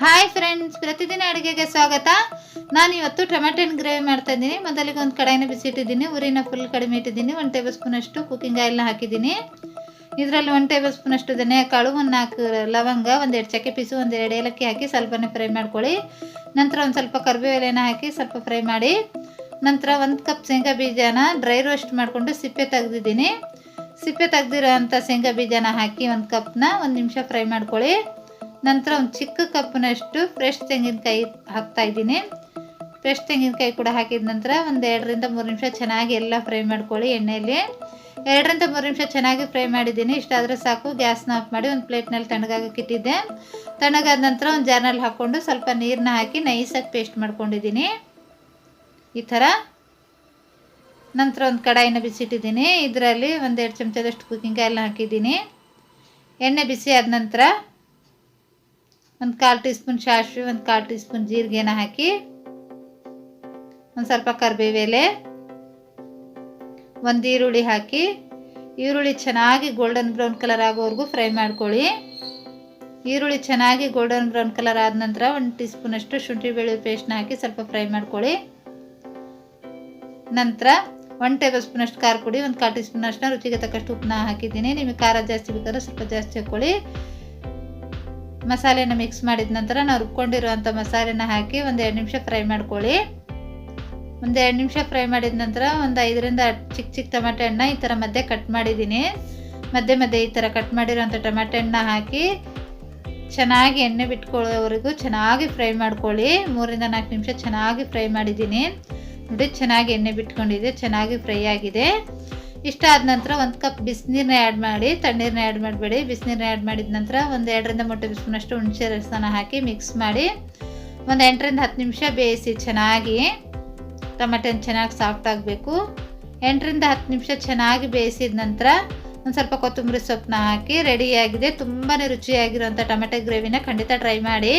Hi friends, ಪ್ರತಿದಿನ ಅಡುಗೆಗೆ ಸ್ವಾಗತ. ನಾನು ಇವತ್ತು ಟೊಮೆಟೊ ಗ್ರೇವಿ ಮಾಡ್ತಾ ಇದ್ದೀನಿ. ಮೊದಲಿಗೆ ಒಂದು ಕಡಾಯಿನ ಬಿಸಿಟ್ಟಿದ್ದೀನಿ. ಉರಿನ ಫುಲ್ ಕಡಿಮೆ ಇಟ್ಟಿದ್ದೀನಿ. 1 ಟೇಬಲ್ ಸ್ಪೂನ್ ಅಷ್ಟು ಕುಕ್ಕಿಂಗ್ ಆಯಿಲ್ನ ಹಾಕಿದ್ದೀನಿ. ಇದರಲ್ಲಿ 1 ಟೇಬಲ್ ಸ್ಪೂನ್ ಅಷ್ಟು ಧನಿಯಾಕಾಳು, 4 ಲವಂಗ, 2 ಚಕ್ಕೆ ಪೀಸು, 2 ಏಲಕ್ಕಿ ಹಾಕಿ ಸ್ವಲ್ಪನೇ ಫ್ರೈ ಮಾಡ್ಕೊಳ್ಳಿ. ನಂತರ ಒಂದು ಸ್ವಲ್ಪ ಕರಿಬೇವು ಎಲೆನ ಹಾಕಿ ಸ್ವಲ್ಪ ಫ್ರೈ ಮಾಡಿ. ನಂತರ 1 ಕಪ್ ಶೇಂಗಾ ಬೀಜನ ಡ್ರೈ ರೋಸ್ಟ್ ಮಾಡಿಕೊಂಡು ಸಿಪ್ಪೆ ತೆಗೆದಿದ್ದೀನಿ. ಸಿಪ್ಪೆ ತೆಗೆದಿರೋ ಅಂಥ ಶೇಂಗಾ ಬೀಜನ ಹಾಕಿ 1 ಕಪ್ನ 1 ನಿಮಿಷ ಫ್ರೈ ಮಾಡ್ಕೊಳ್ಳಿ. ನಂತರ ಒಂದು ಚಿಕ್ಕ ಕಪ್ನಷ್ಟು ಫ್ರೆಶ್ ತೆಂಗಿನಕಾಯಿ ಹಾಕ್ತಾಯಿದ್ದೀನಿ. ಫ್ರೆಶ್ ತೆಂಗಿನಕಾಯಿ ಕೂಡ ಹಾಕಿದ ನಂತರ 2 ರಿಂದ 3 ನಿಮಿಷ ಚೆನ್ನಾಗಿ ಎಲ್ಲ ಫ್ರೈ ಮಾಡ್ಕೊಳ್ಳಿ ಎಣ್ಣೆಯಲ್ಲಿ. 2 ರಿಂದ 3 ನಿಮಿಷ ಚೆನ್ನಾಗಿ ಫ್ರೈ ಮಾಡಿದ್ದೀನಿ. ಇಷ್ಟಾದರೆ ಸಾಕು. ಗ್ಯಾಸ್ನ ಆಫ್ ಮಾಡಿ ಒಂದು ಪ್ಲೇಟ್ನಲ್ಲಿ ತಣ್ಣಗಾಗಕ್ಕೆ ಇಟ್ಟಿದ್ದೆ. ತಣ್ಣಗಾದ ನಂತರ ಒಂದು ಜಾರ್ನಲ್ಲಿ ಹಾಕ್ಕೊಂಡು ಸ್ವಲ್ಪ ನೀರನ್ನ ಹಾಕಿ ನೈಸಾಗಿ ಪೇಸ್ಟ್ ಮಾಡ್ಕೊಂಡಿದ್ದೀನಿ ಈ ಥರ. ನಂತರ ಒಂದು ಕಡಾಯಿನ ಬಿಸಿಟ್ಟಿದ್ದೀನಿ. ಇದರಲ್ಲಿ 1-2 ಚಮಚದಷ್ಟು ಕುಕ್ಕಿಂಗ್ ಆಯಿಲ್ನ ಹಾಕಿದ್ದೀನಿ. ಎಣ್ಣೆ ಬಿಸಿ ಆದ ನಂತರ 1/4 ಟೀ ಸ್ಪೂನ್ ಸಾಸಿವೆ, 1/4 ಟೀ ಸ್ಪೂನ್ ಜೀರಿಗೆನ ಹಾಕಿ ಒಂದು ಸ್ವಲ್ಪ ಕರಿಬೇವು ಎಲೆ, 1 ಈರುಳ್ಳಿ ಹಾಕಿ ಈರುಳ್ಳಿ ಚೆನ್ನಾಗಿ ಗೋಲ್ಡನ್ ಬ್ರೌನ್ ಕಲರ್ ಆಗೋವರೆಗೂ ಫ್ರೈ ಮಾಡ್ಕೊಳ್ಳಿ. ಈರುಳ್ಳಿ ಚೆನ್ನಾಗಿ ಗೋಲ್ಡನ್ ಬ್ರೌನ್ ಕಲರ್ ಆದ ನಂತರ 1 ಟೀ ಸ್ಪೂನ್ ಅಷ್ಟು ಶುಂಠಿ ಬೆಳ್ಳುಳ್ಳಿ ಪೇಸ್ಟ್ನ ಹಾಕಿ ಸ್ವಲ್ಪ ಫ್ರೈ ಮಾಡ್ಕೊಳ್ಳಿ. ನಂತರ 1 ಟೇಬಲ್ ಸ್ಪೂನ್ ಅಷ್ಟು ಖಾರ ಪುಡಿ, 1/4 ಟೀ ಸ್ಪೂನ್ ಅಷ್ಟು ರುಚಿಗೆ ತಕ್ಕಷ್ಟು ಉಪ್ಪನ್ನ ಹಾಕಿದ್ದೀನಿ. ನಿಮಗೆ ಖಾರ ಜಾಸ್ತಿ ಬೇಕಾದ್ರೆ ಸ್ವಲ್ಪ ಜಾಸ್ತಿ ಹಾಕ್ಕೊಳ್ಳಿ. ಮಸಾಲೆನ ಮಿಕ್ಸ್ ಮಾಡಿದ ನಂತರ ನಾವು ರುಬ್ಕೊಂಡಿರುವಂಥ ಮಸಾಲೆನ ಹಾಕಿ 1-2 ನಿಮಿಷ ಫ್ರೈ ಮಾಡ್ಕೊಳ್ಳಿ. 1-2 ನಿಮಿಷ ಫ್ರೈ ಮಾಡಿದ ನಂತರ 5 ರಿಂದ 10 ಚಿಕ್ಕ ಟೊಮೆಟೊ ಹಣ್ಣು ಈ ಥರ ಮಧ್ಯೆ ಕಟ್ ಮಾಡಿದ್ದೀನಿ. ಮಧ್ಯೆ ಈ ಥರ ಕಟ್ ಮಾಡಿರೋಂಥ ಟೊಮೆಟೊ ಹಣ್ಣನ್ನ ಹಾಕಿ ಚೆನ್ನಾಗಿ ಎಣ್ಣೆ ಬಿಟ್ಕೊಳ್ಳೋವರೆಗೂ ಚೆನ್ನಾಗಿ ಫ್ರೈ ಮಾಡ್ಕೊಳ್ಳಿ. 3 ರಿಂದ 4 ನಿಮಿಷ ಚೆನ್ನಾಗಿ ಫ್ರೈ ಮಾಡಿದ್ದೀನಿ. ನೋಡಿ, ಚೆನ್ನಾಗಿ ಎಣ್ಣೆ ಬಿಟ್ಕೊಂಡಿದೆ, ಚೆನ್ನಾಗಿ ಫ್ರೈ ಆಗಿದೆ. ಇಷ್ಟ ಆದ ನಂತರ 1 ಕಪ್ ಬಿಸಿನೀರನ್ನ ಆ್ಯಡ್ ಮಾಡಿ, ತಣ್ಣೀರನ್ನ ಆ್ಯಡ್ ಮಾಡಬೇಡಿ. ಬಿಸಿನೀರನ್ನ ಆ್ಯಡ್ ಮಾಡಿದ ನಂತರ 2 ರಿಂದ 3 ಟೇಬಲ್ ಸ್ಪೂನ್ ಅಷ್ಟು ಹುಣಸೆ ರಸನ ಹಾಕಿ ಮಿಕ್ಸ್ ಮಾಡಿ 8 ರಿಂದ 10 ನಿಮಿಷ ಬೇಯಿಸಿ. ಚೆನ್ನಾಗಿ ಟೊಮೆಟೊ ಚೆನ್ನಾಗಿ ಸಾಫ್ಟ್ ಆಗಬೇಕು. 8 ರಿಂದ 10 ನಿಮಿಷ ಚೆನ್ನಾಗಿ ಬೇಯಿಸಿದ ನಂತರ ಒಂದು ಸ್ವಲ್ಪ ಕೊತ್ತಂಬರಿ ಸೊಪ್ಪನ್ನ ಹಾಕಿ ರೆಡಿಯಾಗಿದೆ. ತುಂಬಾ ರುಚಿಯಾಗಿರುವಂಥ ಟೊಮೆಟೊ ಗ್ರೇವಿನ ಖಂಡಿತ ಟ್ರೈ ಮಾಡಿ.